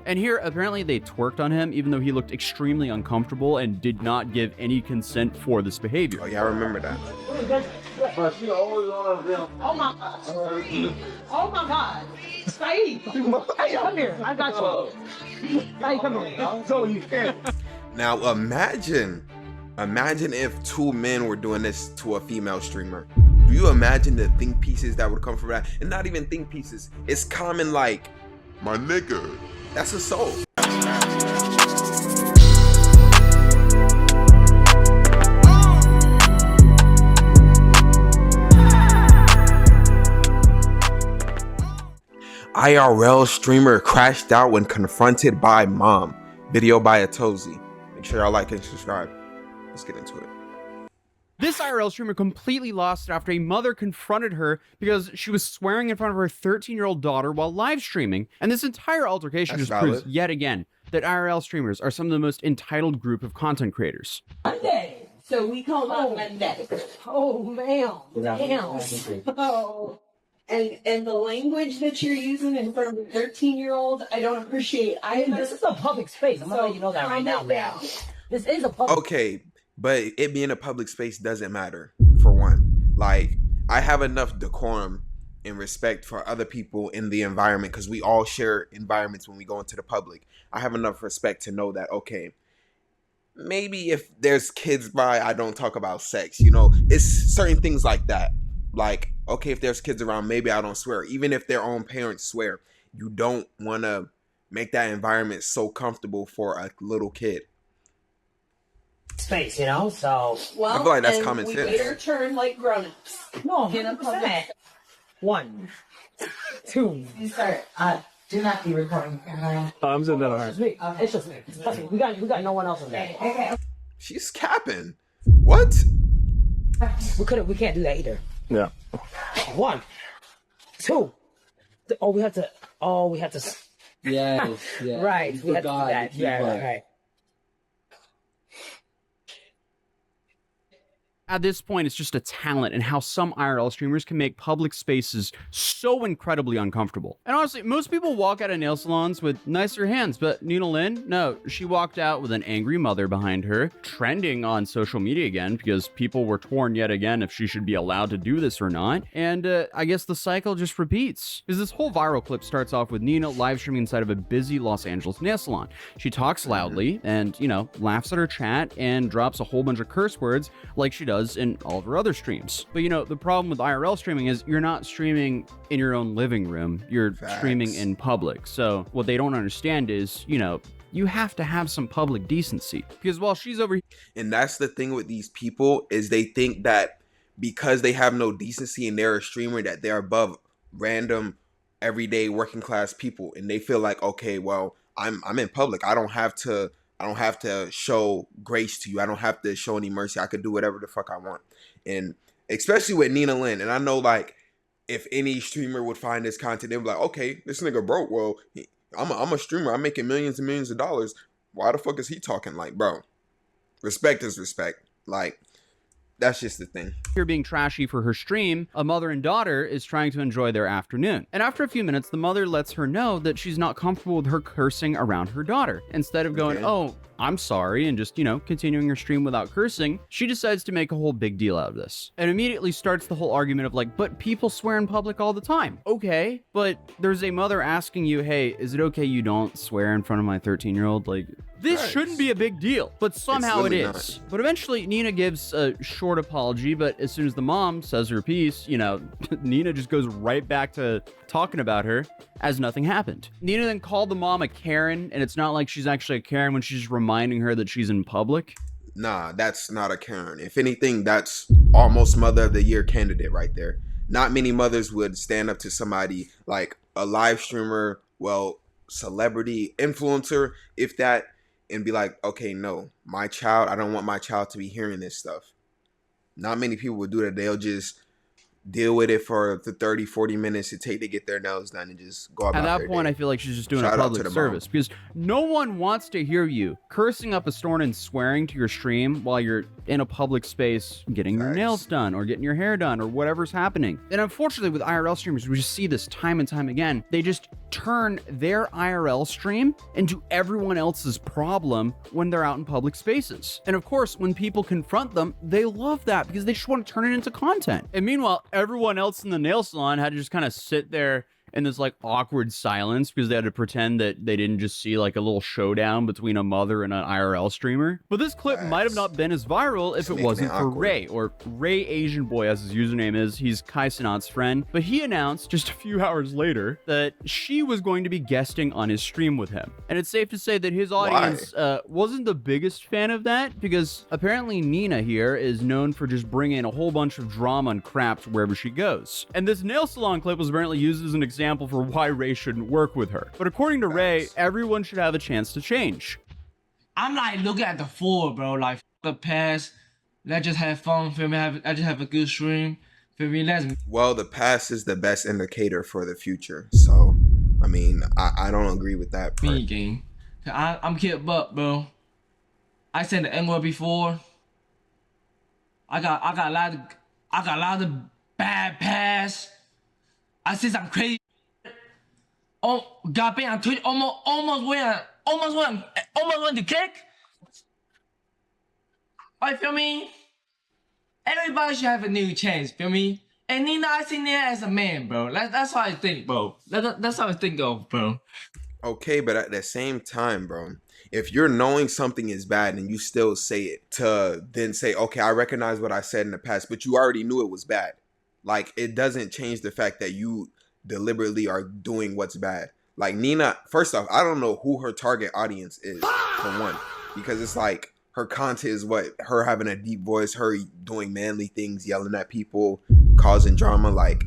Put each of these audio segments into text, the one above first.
And here, apparently they twerked on him, even though he looked extremely uncomfortable and did not give any consent for this behavior. Oh yeah, I remember that. Oh my God. Oh my God. Saeed, come here. I got you. Saeed, come here. Now imagine if two men were doing this to a female streamer. Do you imagine the think pieces that would come from that? And not even think pieces. It's common like, my nigga. That's assault. IRL streamer crashed out when confronted by mom. Video by Atozi. Make sure y'all like and subscribe. Let's get into it. This IRL streamer completely lost it after a mother confronted her because she was swearing in front of her 13-year-old daughter while live streaming. And this entire altercation just proves yet again that IRL streamers are some of the most entitled group of content creators. Monday. So we call it Monday. Oh, ma'am. Oh. And the language that you're using in front of a 13-year-old, I don't appreciate. This is a public space. I'm gonna let you know that right now, man. This is a public. Okay, but it being a public space doesn't matter. For one, like I have enough decorum and respect for other people in the environment because we all share environments when we go into the public. I have enough respect to know that okay, maybe if there's kids by, I don't talk about sex. You know, it's certain things like that. Like, okay, if there's kids around, maybe I don't swear. Even if their own parents swear, you don't want to make that environment so comfortable for a little kid. Space, you know, so... Well, I feel like that's common we sense. made our turn like grown-ups. No, In a public. 1, 2. You start. Do not be recording. I'm saying that all right. It's me. It's just me. Trust me. We got no one else in there. Okay. She's capping. What? We can't do that either. Yeah. 1, 2. We have to. Yes, yeah. Right. We have to do Forgot that. the Yeah, keyboard. right. At this point, it's just a talent and how some IRL streamers can make public spaces so incredibly uncomfortable. And honestly, most people walk out of nail salons with nicer hands, but Nina Lynn, no, she walked out with an angry mother behind her, trending on social media again because people were torn yet again if she should be allowed to do this or not. And I guess the cycle just repeats. Because this whole viral clip starts off with Nina live streaming inside of a busy Los Angeles nail salon. She talks loudly and, you know, laughs at her chat and drops a whole bunch of curse words like she does in all of her other streams. But you know, the problem with IRL streaming is you're not streaming in your own living room, you're streaming in public. So what they don't understand is, you know, you have to have some public decency. Because while she's over here, And that's the thing with these people is they think that because they have no decency and they're a streamer that they're above random everyday working class people, and they feel like, okay, well, I'm in public. I don't have to show grace to you. I don't have to show any mercy. I could do whatever the fuck I want. And especially with Nina Lynn. And I know like if any streamer would find this content, they'd be like, okay, this nigga broke. Well, I'm a streamer. I'm making millions and millions of dollars. Why the fuck is he talking like, bro? Respect is respect. Like, that's just the thing. here being trashy for her stream, a mother and daughter is trying to enjoy their afternoon. And after a few minutes, the mother lets her know that she's not comfortable with her cursing around her daughter. Instead of going, oh, I'm sorry, and just, you know, continuing her stream without cursing, she decides to make a whole big deal out of this. And immediately starts the whole argument of like, but people swear in public all the time. Okay, but there's a mother asking you, hey, is it okay you don't swear in front of my 13-year-old? Like, this shouldn't be a big deal, but somehow it is. But eventually, Nina gives a short apology, but as soon as the mom says her piece, you know, Nina just goes right back to talking about her as nothing happened. Nina then called the mom a Karen, and it's not like she's actually a Karen when she's just reminding her that she's in public. Nah, that's not a Karen. If anything, that's almost Mother of the Year candidate right there. Not many mothers would stand up to somebody like a live streamer, well, celebrity, influencer, if that, and be like, okay, no, my child, I don't want my child to be hearing this stuff. Not many people would do that. They'll just deal with it for the 30-40 minutes it take to get their nails done and just go about At that their point, day. I feel like she's just doing Shout a out to public the mom. service because no one wants to hear you cursing up a storm and swearing to your stream while you're in a public space getting your Facts. nails done or getting your hair done or whatever's happening. And unfortunately, with IRL streamers, we just see this time and time again. They just turn their IRL stream into everyone else's problem when they're out in public spaces. And of course, when people confront them, they love that because they just want to turn it into content. And meanwhile, everyone else in the nail salon had to just kind of sit there in this like awkward silence because they had to pretend that they didn't just see like a little showdown between a mother and an IRL streamer. But this clip might have not been as viral if Just it making wasn't it for awkward. Ray, or Ray Asian Boy as his username is. He's Kai Cenat's friend. But he announced just a few hours later that she was going to be guesting on his stream with him. And it's safe to say that his audience wasn't the biggest fan of that because apparently Nina here is known for just bringing a whole bunch of drama and crap to wherever she goes. And this nail salon clip was apparently used as an example for why Ray shouldn't work with her. But according to Ray, everyone should have a chance to change. I'm like looking at the forward, bro. Like the past, let's just have fun. Feel me? I just have a good stream. Feel me? Let's Well, the past is the best indicator for the future. So, I mean, I don't agree with that part. me game. I'm kid butt, bro. I said the N word before. I got a lot of bad past. I said some crazy. Oh, got banned on Twitch. Almost went to kick. I feel me. Everybody should have a new chance. Feel me. And Nina, I see Nina as a man, bro. That's how I think, bro. That's how I think of, bro. Okay, but at the same time, bro, if you're knowing something is bad and you still say it, to then say, okay, I recognize what I said in the past, but you already knew it was bad. Like, it doesn't change the fact that you deliberately are doing what's bad. Like, Nina, first off, I don't know who her target audience is, for one, because it's like her content is what? Her having a deep voice, her doing manly things, yelling at people, causing drama. Like,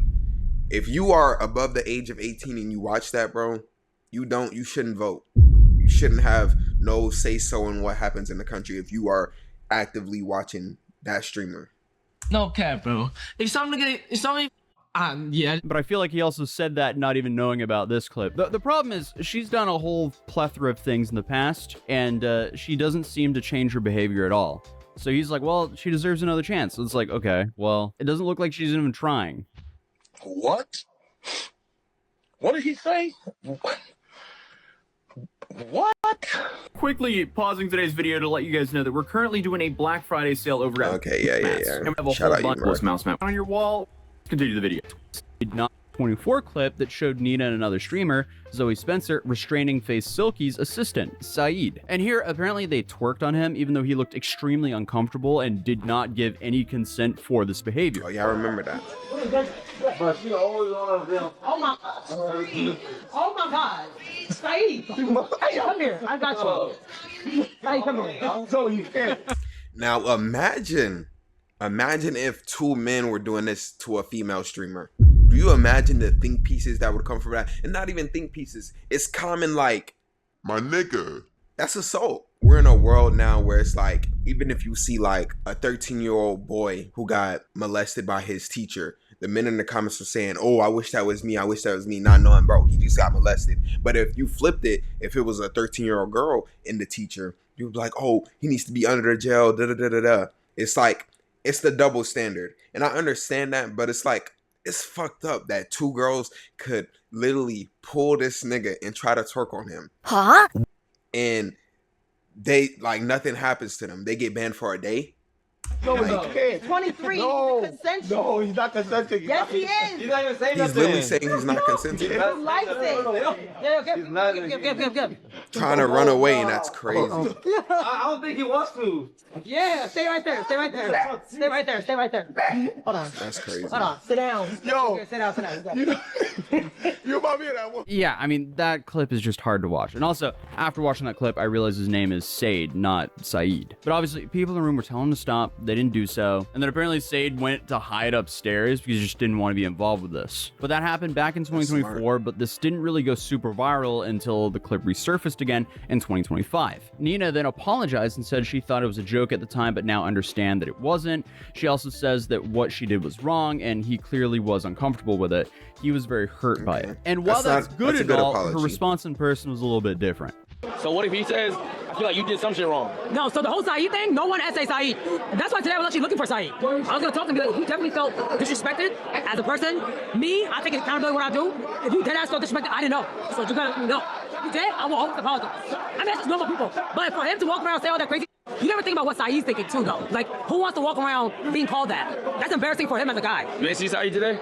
if you are above the age of 18 and you watch that, bro, you shouldn't vote. You shouldn't have no say so in what happens in the country if you are actively watching that streamer. No cap, bro. If something, yeah. But I feel like he also said that not even knowing about this clip. The problem is she's done a whole plethora of things in the past, and she doesn't seem to change her behavior at all. So he's like, well, she deserves another chance. So it's like, okay, well, it doesn't look like she's even trying. What? What did he say? What? Quickly pausing today's video to let you guys know that we're currently doing a Black Friday sale over at Okay, yeah. And we have a Shout whole out bunch you, of mouse map on your wall. Continue the video. 24 clip that showed Nina and another streamer, Zoe Spencer, restraining Face Silky's assistant, Saeed. And here, apparently they twerked on him even though he looked extremely uncomfortable and did not give any consent for this behavior. Oh, yeah, I remember that. Oh my God. Saeed, come here. I got you. Saeed, come here. Now, imagine if two men were doing this to a female streamer. Do you imagine the think pieces that would come from that? And not even think pieces. It's common, like, my nigga. That's assault. We're in a world now where it's like, even if you see like a 13-year-old boy who got molested by his teacher, the men in the comments are saying, oh, I wish that was me. I wish that was me. Not knowing, bro, he just got molested. But if you flipped it, if it was a 13-year-old girl in the teacher, you'd be like, oh, he needs to be under the jail, da-da-da-da-da. It's like, it's the double standard. And I understand that, but it's like, it's fucked up that two girls could literally pull this nigga and try to twerk on him. Huh? And they, like, nothing happens to them. They get banned for a day. No, Like, 23. No. He's consensual. No, he's not consenting. Yes, he is. He's not even saying he's nothing. literally saying he's not consenting. He likes it. Yeah, give. Trying to run away, and that's crazy. I don't think he wants to. Yeah, stay right there. Stay right there. Stay right there. Stay right there. Hold on. That's crazy. Hold on. Sit down. Yo. Sit down. Sit down. You about me in that one? Yeah, I mean, that clip is just hard to watch. And also, after watching that clip, I realized his name is Said, not Saeed. But obviously, people in the room were telling him to stop. They they didn't do so. And then apparently Sade went to hide upstairs because he just didn't want to be involved with this. But that happened back in 2024, but this didn't really go super viral until the clip resurfaced again in 2025. Nina then apologized and said she thought it was a joke at the time, but now understand that it wasn't. She also says that what she did was wrong, and he clearly was uncomfortable with it. He was very hurt by it. And while that's good and all, her response in person was a little bit different. So what if he says, I feel like you did some shit wrong? No, so the whole Saeed thing, no one essayed Saeed. That's why today I was actually looking for Saeed. I was going to talk to him, be like, he definitely felt disrespected as a person. Me, I take accountability what I do. If you dead ass felt disrespected, I didn't know. So you gotta know. You did, I will always apologize. I mean, that's just normal people. But for him to walk around and say all that crazy, you never think about what Saeed's thinking too, though. Like, who wants to walk around being called that? That's embarrassing for him as a guy. You ain't see Saeed today?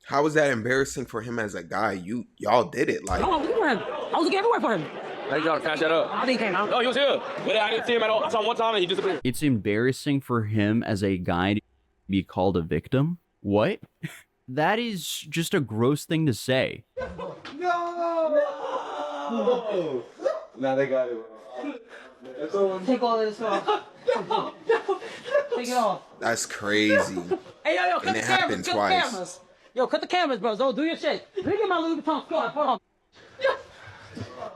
How was that embarrassing for him as a guy? Y'all did it. Like, No, I was looking for him. I was looking everywhere for him. I need y'all to patch that up. I think he came out. Oh, he was here. But I didn't see him at all. I saw him one time and he disappeared. It's embarrassing for him as a guy to be called a victim? What? That is just a gross thing to say. No! Now they got it. Take all this off. No. Take it off. that's crazy. Hey, yo, cut And the it cameras. happened Cut twice. the cameras. Yo, cut the cameras, bro. Zo, do your shit. Let me get my Louis Vuitton scarf. Hold on.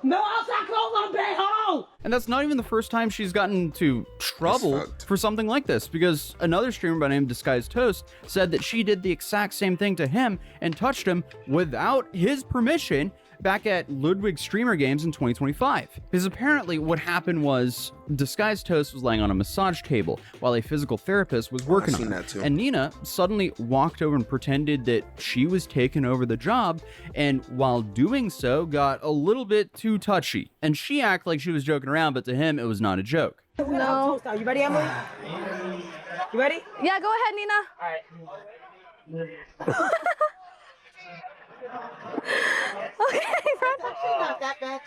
No outside clothes on the bed. Hold on. And that's not even the first time she's gotten into trouble fucked. for something like this, because another streamer by the name of Disguised Toast said that she did the exact same thing to him and touched him without his permission back at Ludwig Streamer Games in 2025. Because apparently what happened was Disguised Toast was laying on a massage table while a physical therapist was working on seen her. that too. And Nina suddenly walked over and pretended that she was taking over the job, and while doing so got a little bit too touchy. And she acted like she was joking around, but to him it was not a joke. No. Are you ready, Emily? You ready? Yeah, go ahead, Nina. All right. Okay, Not that bad.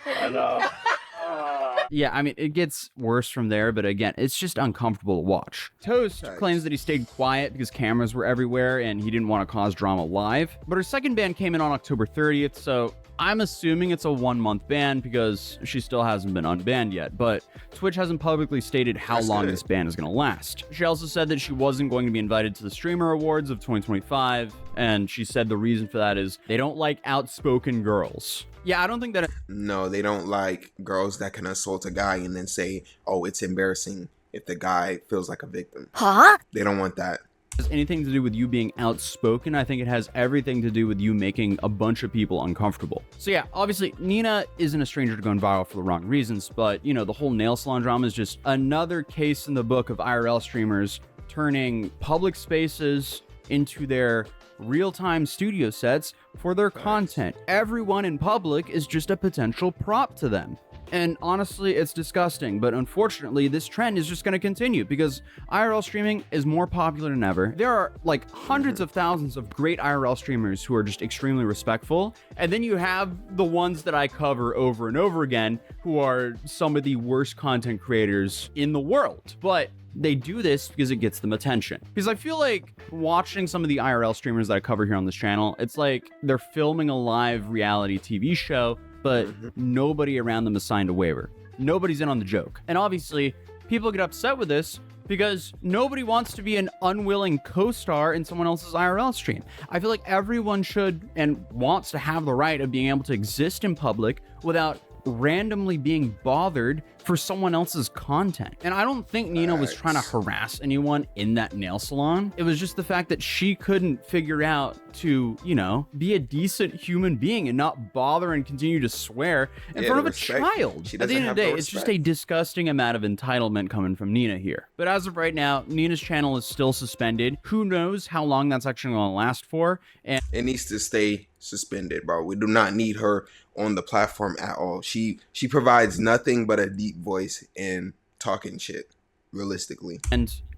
Yeah, I mean, it gets worse from there, but again, it's just uncomfortable to watch. Toast Thanks. claims that he stayed quiet because cameras were everywhere and he didn't want to cause drama live. But her second ban came in on October 30th, so I'm assuming it's a 1-month ban because she still hasn't been unbanned yet. But Twitch hasn't publicly stated how That's long good. this ban is going to last. She also said that she wasn't going to be invited to the Streamer Awards of 2025, and she said the reason for that is they don't like outspoken girls. Yeah, I don't think that No, they don't like girls that can assault a guy and then say, oh, it's embarrassing if the guy feels like a victim. Huh? They don't want that. has anything to do with you being outspoken. I think it has everything to do with you making a bunch of people uncomfortable. So yeah, obviously Nina isn't a stranger to going viral for the wrong reasons, but you know, the whole nail salon drama is just another case in the book of IRL streamers turning public spaces into their real-time studio sets for their content. Everyone in public is just a potential prop to them. And honestly, it's disgusting, but unfortunately, this trend is just going to continue because IRL streaming is more popular than ever. There are like hundreds of thousands of great IRL streamers who are just extremely respectful. And then you have the ones that I cover over and over again, who are some of the worst content creators in the world. But they do this because it gets them attention. Because I feel like watching some of the IRL streamers that I cover here on this channel, it's like they're filming a live reality TV show, but nobody around them has signed a waiver. Nobody's in on the joke. And obviously, people get upset with this because nobody wants to be an unwilling co-star in someone else's IRL stream. I feel like everyone should and wants to have the right of being able to exist in public without randomly being bothered for someone else's content. And I don't think Nina was trying to harass anyone in that nail salon. It was just the fact that she couldn't figure out to, you know, be a decent human being and not bother and continue to swear in front of a child. She At the doesn't end of the have day, no it's just respect. a disgusting amount of entitlement coming from Nina here. But as of right now, Nina's channel is still suspended. Who knows how long that's actually going to last for? And It needs to stay suspended, bro. We do not need her on the platform at all. She provides nothing but a deep voice and talking shit, realistically.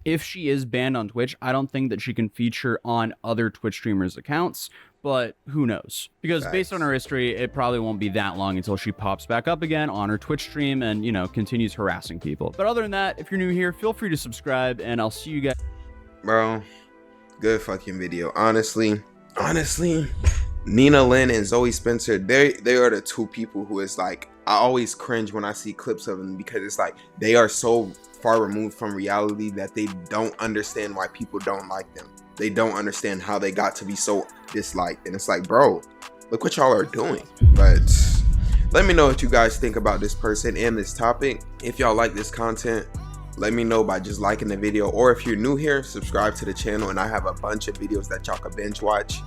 if she is banned on Twitch, I don't think that she can feature on other Twitch streamers' accounts, but who knows? Because based on her history, it probably won't be that long until she pops back up again on her Twitch stream and, you know, continues harassing people. But other than that, if you're new here, feel free to subscribe, and I'll see you guys. Bro, good fucking video. Honestly, Nina Lynn and Zoe Spencer, they are the two people who is like, I always cringe when I see clips of them because it's like they are so far removed from reality that they don't understand why people don't like them. They don't understand how they got to be so disliked. And it's like, bro, look what y'all are doing. But let me know what you guys think about this person and this topic. If y'all like this content, let me know by just liking the video, or if you're new here, subscribe to the channel, and I have a bunch of videos that y'all can binge watch.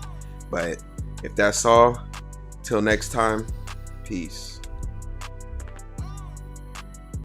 But if that's all, till next time, peace.